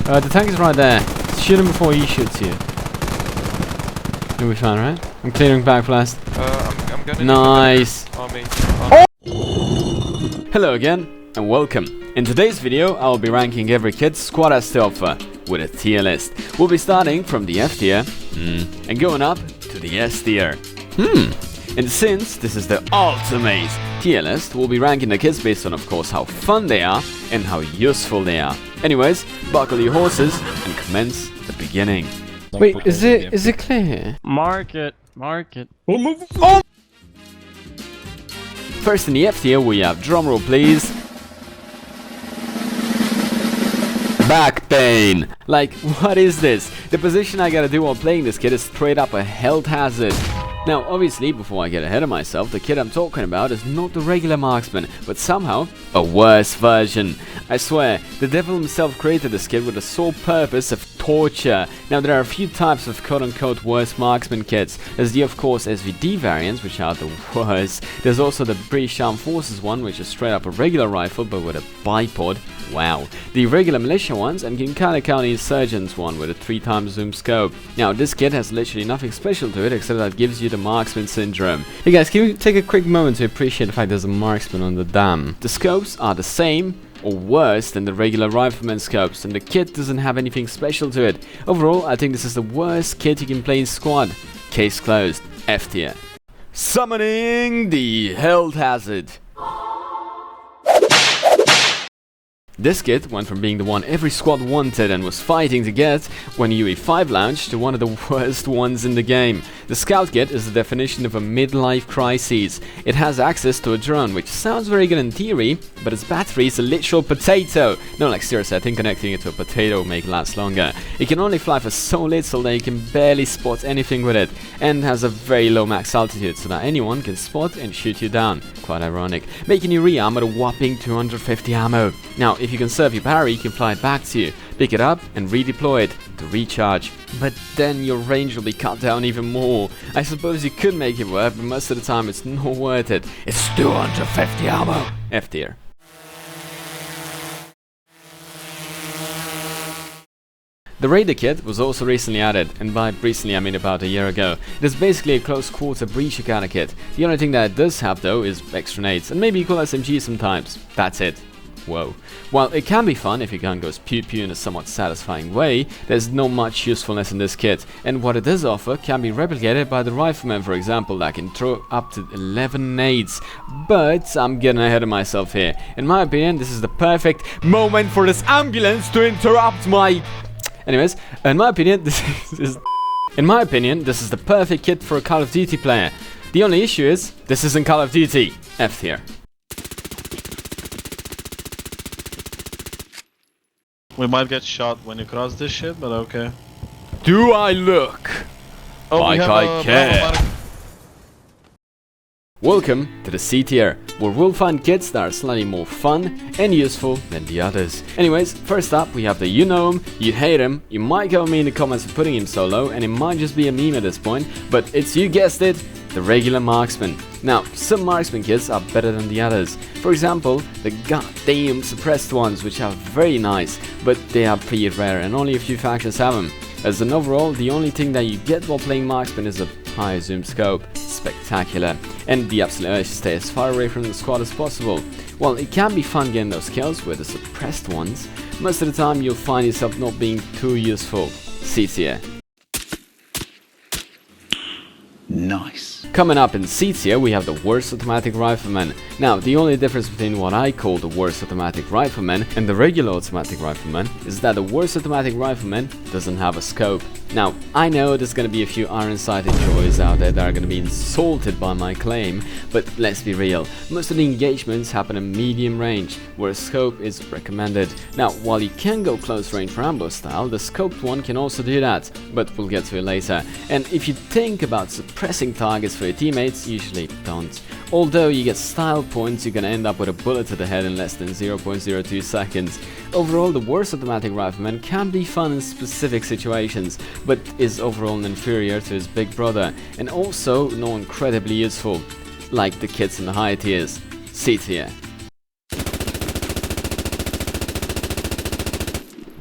The tank is right there. Shoot him before he shoots you. You'll be fine, right? I'm clearing back blast. I'm gonna nice. Army. Hello again, and welcome. In today's video, I will be ranking every kid's squad has to offer with a tier list. We'll be starting from the F tier and going up to the S tier. And since this is the ultimate tier list, we'll be ranking the kids based on, of course, how fun they are and how useful they are. Anyways, buckle your horses and commence the beginning. Wait, is it clear? Mark it. Oh! First in the F tier, we have, drumroll please, back pain. Like, what is this? The position I gotta do while playing this kid is straight up a health hazard. Now, obviously, before I get ahead of myself, the kid I'm talking about is not the regular marksman, but somehow a worse version. I swear, the devil himself created this kid with the sole purpose of torture. Now, there are a few types of quote-unquote worse marksman kits. There's the, of course, SVD variants, which are the worst. There's also the British Armed Forces one, which is straight up a regular rifle, but with a bipod. Wow. The regular militia ones, and you can kinda count the insurgents one with a 3x zoom scope. Now, this kit has literally nothing special to it, except that it gives you the marksman syndrome. Hey guys, can you take a quick moment to appreciate the fact there's a marksman on the dam? The scopes are the same or worse than the regular rifleman scopes, and the kit doesn't have anything special to it. Overall, I think this is the worst kit you can play in squad. Case closed. F tier. Summoning the health hazard. This kit went from being the one every squad wanted and was fighting to get when UE5 launched to one of the worst ones in the game. The Scout kit is the definition of a midlife crisis. It has access to a drone, which sounds very good in theory, but its battery is a literal potato. No, like seriously, I think connecting it to a potato will make it last longer. It can only fly for so little that you can barely spot anything with it, and has a very low max altitude so that anyone can spot and shoot you down. Quite ironic. Making you re-arm at a whopping 250 ammo. Now, if you conserve your parry, you can fly it back to you, pick it up and redeploy it to recharge. But then your range will be cut down even more. I suppose you could make it work, but most of the time it's not worth it. It's 250 ammo. F tier. The Raider kit was also recently added, and by recently I mean about a year ago. It is basically a close quarter breacher kind of kit. The only thing that it does have though is extra nades, and maybe cool SMG sometimes. That's it. Whoa. While it can be fun if your gun goes pew-pew in a somewhat satisfying way, there's not much usefulness in this kit, and what it does offer can be replicated by the rifleman, for example, that can throw up to 11 nades. But I'm getting ahead of myself here. In my opinion, this is the perfect moment for this ambulance to interrupt my... Anyways, in my opinion, this is the perfect kit for a Call of Duty player. The only issue is, this isn't Call of Duty. F tier. We might get shot when you cross this shit, but okay. Do I look like I care? Welcome to the C tier, where we'll find kits that are slightly more fun and useful than the others. Anyways, first up we have the you know him, you hate him, you might go me in the comments for putting him so low, and it might just be a meme at this point, but it's, you guessed it, the regular marksman. Now, some marksman kits are better than the others. For example, the goddamn suppressed ones, which are very nice, but they are pretty rare and only a few factions have them. As an overall, the only thing that you get while playing marksman is a high zoom scope. Spectacular. And the absolute urge to stay as far away from the squad as possible. While it can be fun getting those kills with the suppressed ones, most of the time you'll find yourself not being too useful. C tier. Nice. Coming up in C tier, we have the worst automatic rifleman. Now, the only difference between what I call the worst automatic rifleman and the regular automatic rifleman is that the worst automatic rifleman doesn't have a scope. Now, I know there's gonna be a few iron-sighted joys out there that are gonna be insulted by my claim, but let's be real, most of the engagements happen in medium range, where a scope is recommended. Now, while you can go close range Rambo style, the scoped one can also do that, but we'll get to it later. And if you think about suppressing targets for your teammates, usually don't. Although you get style points, you're gonna end up with a bullet to the head in less than 0.02 seconds. Overall, the worst automatic rifleman can be fun in specific situations, but is overall inferior to his big brother, and also not incredibly useful, like the kits in the higher tiers. C tier.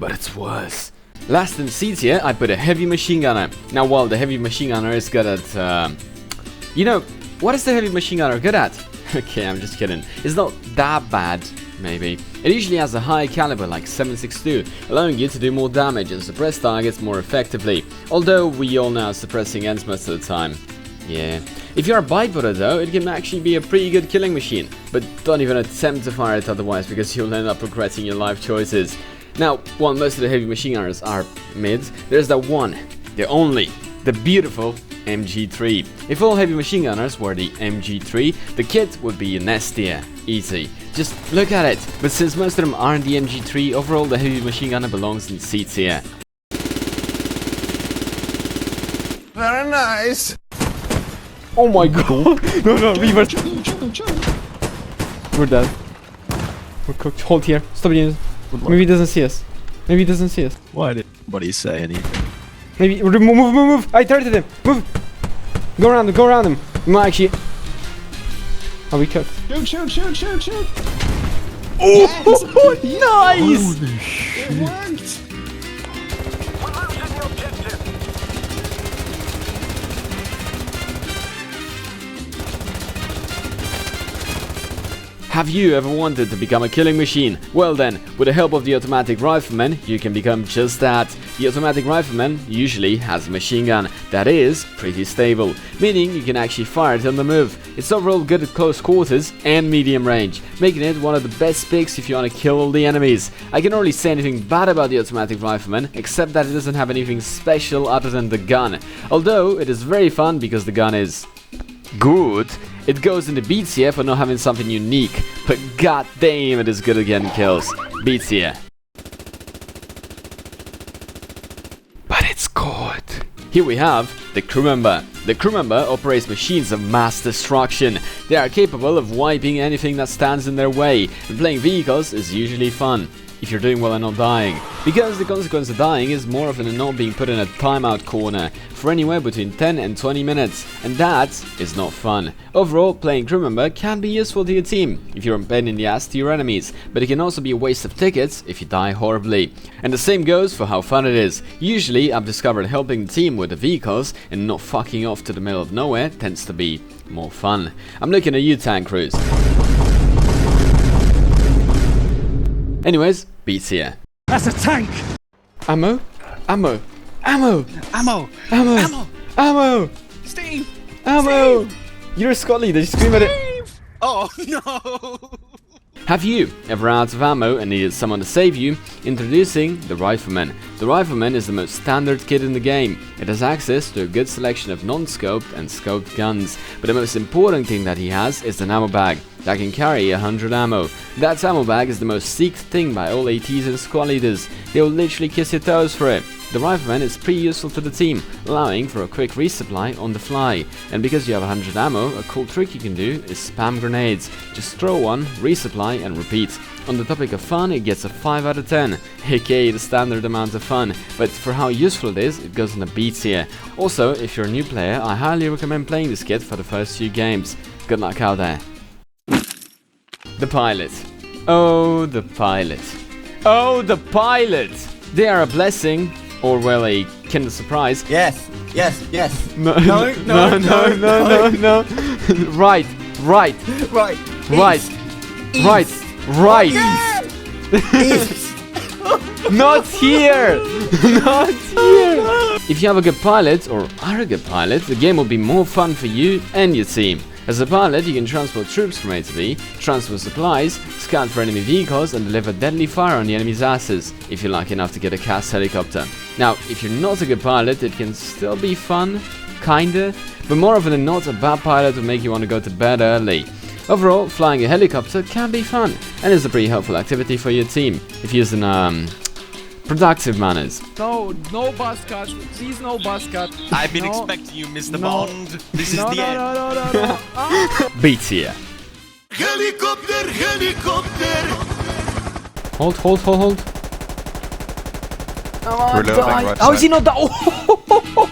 but it's worse. Last in C tier, I put a heavy machine gunner. Now, while the heavy machine gunner is good at, you know, what is the heavy machine gunner good at? Okay, I'm just kidding. It's not that bad, maybe. It usually has a high caliber like 7.62, allowing you to do more damage and suppress targets more effectively. Although we all know how suppressing ends most of the time. Yeah. If you're a bypodder though, it can actually be a pretty good killing machine. But don't even attempt to fire it otherwise, because you'll end up regretting your life choices. Now, while most of the heavy machine gunners are mids, there's the one, the only, the beautiful MG3. If all heavy machine gunners were the MG3, the kit would be an S tier. Easy. Just look at it. But since most of them aren't the MG3, overall the heavy machine gunner belongs in C tier. Very nice. Oh my god! No, reverse! We're dead. We're cooked. Hold here. Stop using. Maybe he doesn't see us. Maybe he doesn't see us. Why did nobody say anything? Maybe move! I targeted him. Move! Go around him. You might actually. Are we cooked? Shoot. Oh, nice! Holy shit. It worked. Have you ever wanted to become a killing machine? Well then, with the help of the automatic rifleman, you can become just that. The automatic rifleman usually has a machine gun that is pretty stable, meaning you can actually fire it on the move. It's overall good at close quarters and medium range, making it one of the best picks if you want to kill all the enemies. I can hardly say anything bad about the automatic rifleman, except that it doesn't have anything special other than the gun. Although it is very fun because the gun is good. It goes in the B tier for not having something unique, but god damn it is good at getting kills. B tier. But it's good. Here we have the crew member. The crew member operates machines of mass destruction. They are capable of wiping anything that stands in their way, and playing vehicles is usually fun, if you're doing well and not dying, because the consequence of dying is more often than not being put in a timeout corner for anywhere between 10 and 20 minutes, and that is not fun. Overall, playing crew member can be useful to your team if you're a pain in the ass to your enemies, but it can also be a waste of tickets if you die horribly. And the same goes for how fun it is. Usually, I've discovered helping the team with the vehicles and not fucking off to the middle of nowhere tends to be more fun. I'm looking at you, tank crews. Anyways, B tier. That's a tank. Ammo? Steve. Ammo! You're a squad leader, just scream at it. Oh no. Have you ever out of ammo and needed someone to save you? Introducing the Rifleman. The Rifleman is the most standard kit in the game. It has access to a good selection of non-scoped and scoped guns, but the most important thing that he has is an ammo bag that can carry 100 ammo. That ammo bag is the most seeked thing by all ATs and squad leaders. They will literally kiss your toes for it. The Rifleman is pretty useful to the team, allowing for a quick resupply on the fly. And because you have 100 ammo, a cool trick you can do is spam grenades. Just throw one, resupply and repeat. On the topic of fun, it gets a 5 out of 10, aka the standard amount of fun, but for how useful it is, it goes in the B tier. Also, if you're a new player, I highly recommend playing this kit for the first few games. Good luck out there. The pilot. Oh, the pilot. Oh, the pilot! They are a blessing, or well, a kind of surprise. Yes. No. No. Right. Right. Not here! Not here! If you have a good pilot, or are a good pilot, the game will be more fun for you and your team. As a pilot, you can transport troops from A to B, transfer supplies, scout for enemy vehicles, and deliver deadly fire on the enemy's asses, if you're lucky enough to get a CAS helicopter. Now, if you're not a good pilot, it can still be fun, kinda, but more often than not, a bad pilot will make you want to go to bed early. Overall, flying a helicopter can be fun, and is a pretty helpful activity for your team, if used in, productive manners. No buzz cut. Please, no buzz cut. I've been expecting you, Mr. Bond. This is the end. No. B tier. Helicopter. Hold. Reloading right How is he side. not that? Oh!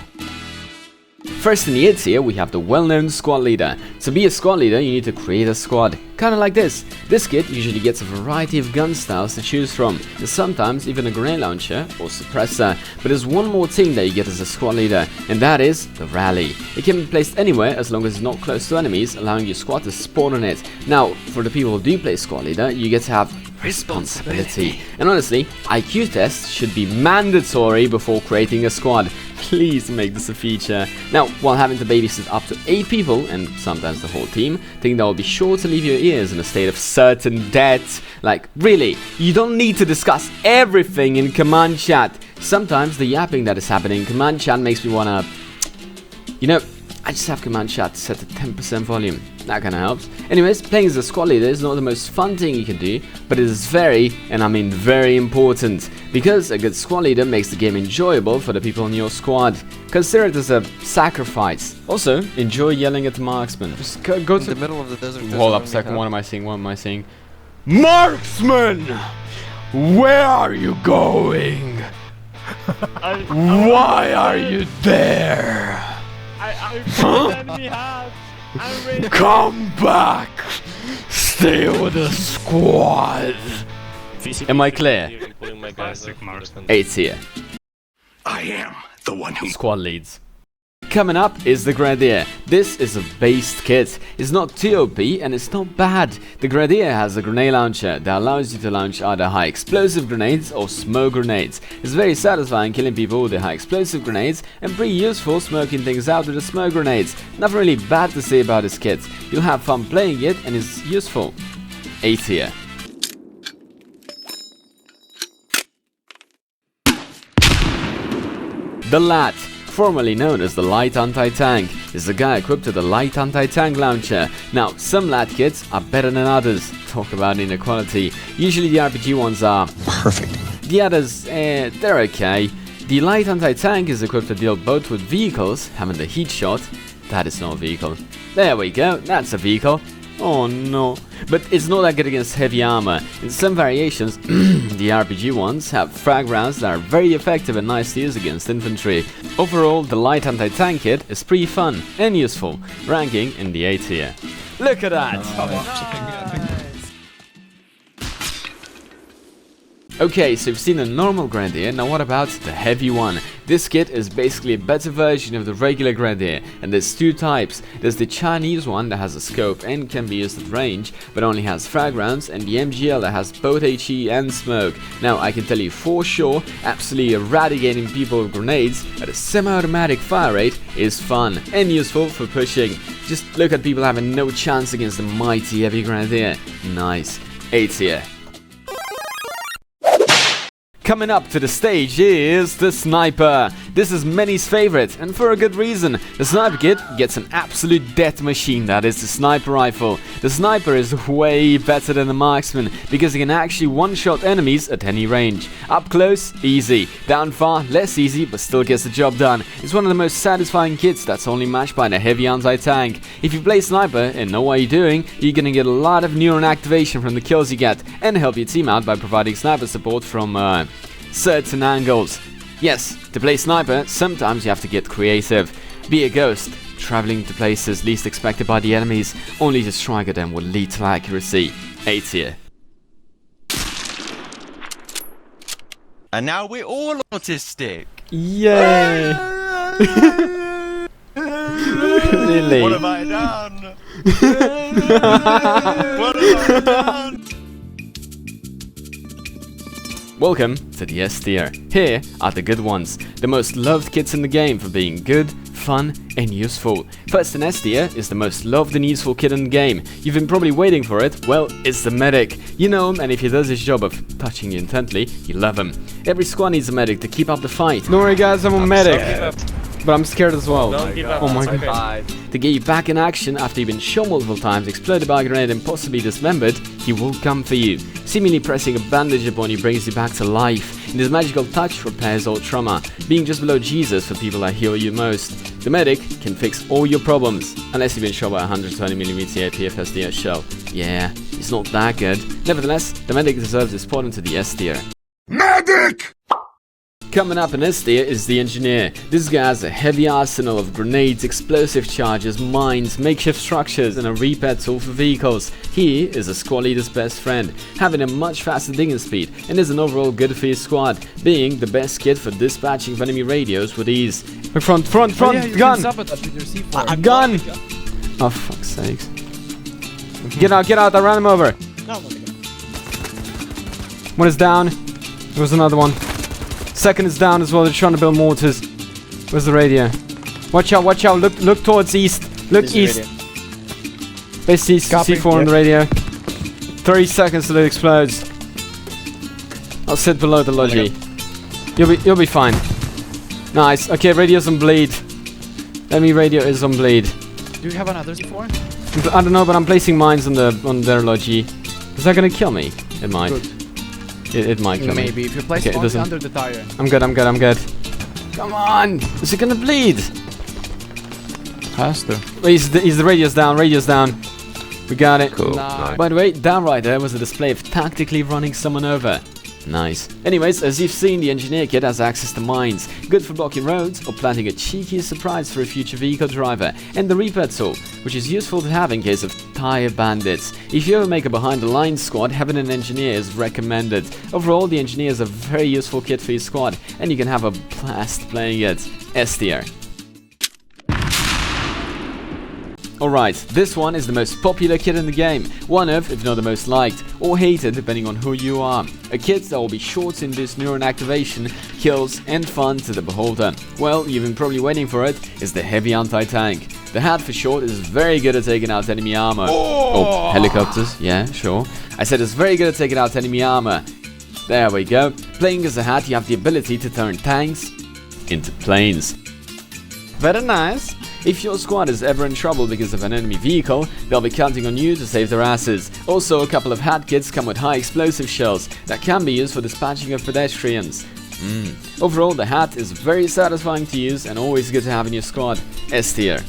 First in the A tier, we have the well-known squad leader. To be a squad leader, you need to create a squad. Kinda like this. This kit usually gets a variety of gun styles to choose from, and sometimes even a grenade launcher or suppressor. But there's one more thing that you get as a squad leader, and that is the rally. It can be placed anywhere as long as it's not close to enemies, allowing your squad to spawn on it. Now, for the people who do play squad leader, you get to have responsibility. And honestly, IQ tests should be mandatory before creating a squad. Please make this a feature. Now, while having to babysit up to 8 people, and sometimes the whole team, think that will be sure to leave your ears in a state of certain debt. Like, really, you don't need to discuss everything in command chat. Sometimes the yapping that is happening in command chat makes me wanna... You know, I just have command chat set to 10% volume. That kinda helps. Anyways, playing as a squad leader is not the most fun thing you can do, but it is very, and I mean very important, because a good squad leader makes the game enjoyable for the people in your squad. Consider it as a sacrifice. Also, enjoy yelling at the marksman. Just go to the middle of the desert. Hold up a second, what am I saying? Marksman! Where are you going? Why are you there? Come back! Stay with the squad! Am I clear? A tier. I am the one who... Squad leads. Coming up is the Grenadier. This is a based kit. It's not too OP and it's not bad. The Grenadier has a grenade launcher that allows you to launch either high explosive grenades or smoke grenades. It's very satisfying killing people with the high explosive grenades and pretty useful smoking things out with the smoke grenades. Nothing really bad to say about this kit. You'll have fun playing it and it's useful. A tier. The LAT, formerly known as the Light Anti-Tank, is the guy equipped with the Light Anti-Tank launcher. Now, some LAT kits are better than others. Talk about inequality. Usually the RPG ones are Perfect. the others, they're okay. The Light Anti-Tank is equipped to deal both with vehicles, having the heat shot. That is not a vehicle. There we go, that's a vehicle. Oh no. But it's not that good against heavy armor. In some variations, the RPG ones have frag rounds that are very effective and nice to use against infantry. Overall, the Light Anti-Tank kit is pretty fun and useful, ranking in the A tier. Look at that! Okay, so you've seen the normal Grenadier, now what about the heavy one? This kit is basically a better version of the regular Grenadier, and there's two types. There's the Chinese one that has a scope and can be used at range, but only has frag rounds, and the MGL that has both HE and smoke. Now, I can tell you for sure, absolutely eradicating people with grenades at a semi-automatic fire rate is fun and useful for pushing. Just look at people having no chance against the mighty heavy Grenadier. Nice. A tier. Coming up to the stage is the Sniper. This is many's favorite, and for a good reason. The Sniper kit gets an absolute death machine, that is the Sniper rifle. The Sniper is way better than the Marksman, because it can actually one-shot enemies at any range. Up close, easy. Down far, less easy, but still gets the job done. It's one of the most satisfying kits that's only matched by the heavy anti-tank. If you play Sniper and know what you're doing, you're gonna get a lot of neuron activation from the kills you get, and help your team out by providing sniper support from certain angles. Yes, to play Sniper, sometimes you have to get creative. Be a ghost, traveling to places least expected by the enemies, only to strike at them with lethal accuracy. A tier. And now we're all autistic. Yay! Really? What have I done? What have I done? Welcome to the S tier. Here are the good ones, the most loved kits in the game for being good, fun and useful. First in S tier is the most loved and useful kit in the game. You've been probably waiting for it. Well, it's the medic. You know him, and if he does his job of touching you intently, you love him. Every squad needs a medic to keep up the fight. Don't worry guys, I'm a medic. But I'm scared as well. Oh my god. To get you back in action after you've been shot multiple times, exploded by a grenade and possibly dismembered, he will come for you. Seemingly pressing a bandage upon you brings you back to life, and his magical touch repairs all trauma, being just below Jesus for people that heal you most. The medic can fix all your problems, unless you've been shot by a 120mm AP FSDS shell. Yeah, it's not that good. Nevertheless, the medic deserves his spot into the S tier. Medic! Coming up in S tier is the engineer. This guy has a heavy arsenal of grenades, explosive charges, mines, makeshift structures, and a repair tool for vehicles. He is a squad leader's best friend, having a much faster digging speed, and is an overall good for his squad, being the best kid for dispatching of enemy radios with ease. Front, Oh, yeah, you gun! can sabotage with your C4. Gun! Oh, fuck's sakes. Get out, I ran him over. One is down. There was another one. Second is down as well, they're trying to build mortars. Where's the radio? Watch out, look towards east. Look east. Base C4 on the radio. 30 seconds till it explodes. I'll sit below the logi. You'll be fine. Nice. Okay, radio's on bleed. Enemy radio is on bleed. Do you have another C4? I don't know, but I'm placing mines on their logi. Is that gonna kill me? It might. Good. It might kill me. Maybe if you place Okay, it one doesn't- under the tire. I'm good. Come on! Is it gonna bleed? Has to. The radio's down, We got it. Cool. Nice. By the way, down right there was a display of tactically running someone over. Nice. Anyways, as you've seen, the engineer kit has access to mines, good for blocking roads or planting a cheeky surprise for a future vehicle driver, and the repair tool, which is useful to have in case of tire bandits. If you ever make a behind the lines squad, having an engineer is recommended. Overall, the engineer is a very useful kit for your squad, and you can have a blast playing it. S tier. Alright, this one is the most popular kit in the game, one of, if not the most liked, or hated depending on who you are. A kit that will be sure to induce neuron activation, kills and fun to the beholder. Well, you've been probably waiting for it, is the heavy anti-tank. The hat for short is very good at taking out enemy armor. Oh, helicopters, yeah, sure. I said it's very good at taking out enemy armor. There we go. Playing as a hat, you have the ability to turn tanks into planes. Very nice. If your squad is ever in trouble because of an enemy vehicle, they'll be counting on you to save their asses. Also, a couple of hat kits come with high explosive shells that can be used for dispatching of pedestrians. Overall, the hat is very satisfying to use and always good to have in your squad. S tier.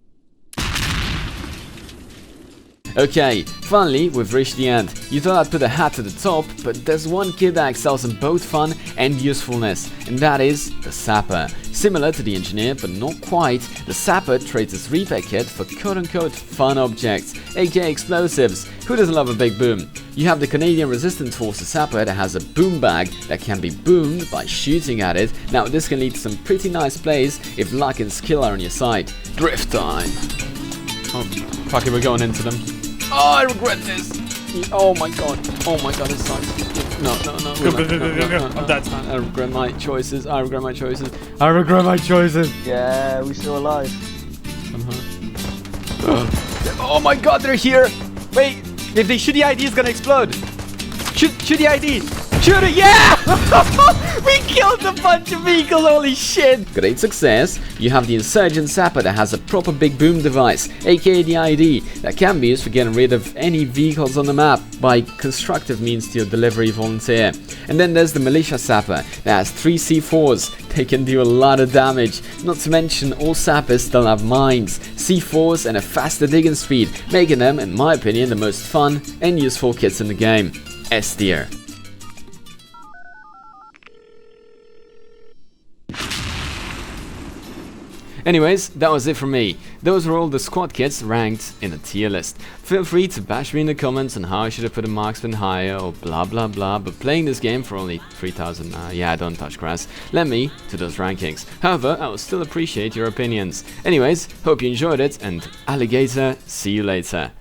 Okay, finally we've reached the end. You thought I'd put the hat to the top, but there's one kit that excels in both fun and usefulness, and that is the Sapper. Similar to the engineer, but not quite, the Sapper trades its repair kit for quote-unquote fun objects, aka explosives. Who doesn't love a big boom? You have the Canadian Resistance Forces Sapper that has a boom bag that can be boomed by shooting at it. Now this can lead to some pretty nice plays if luck and skill are on your side. Drift time! Oh, fuck it, we're going into them. Oh, I regret this! Oh my god, this sucks. No. I'm dead. I regret my choices, Yeah, we still alive. Oh my god, they're here! Wait, if they shoot the ID, it's gonna explode! Shoot the ID! Shoot it, yeah! We killed a bunch of vehicles, holy shit! Great success! You have the Insurgent Sapper that has a proper big boom device, aka the ID, that can be used for getting rid of any vehicles on the map by constructive means to your delivery volunteer. And then there's the Militia Sapper that has 3 C4s. They can do a lot of damage, not to mention all Sappers still have mines, C4s and a faster digging speed, making them, in my opinion, the most fun and useful kits in the game. S tier. Anyways, that was it from me. Those were all the squad kits ranked in a tier list. Feel free to bash me in the comments on how I should have put a marksman higher or blah blah blah, but playing this game for only 3,000, yeah, don't touch grass, led me to those rankings. However, I will still appreciate your opinions. Anyways, hope you enjoyed it, and alligator, see you later.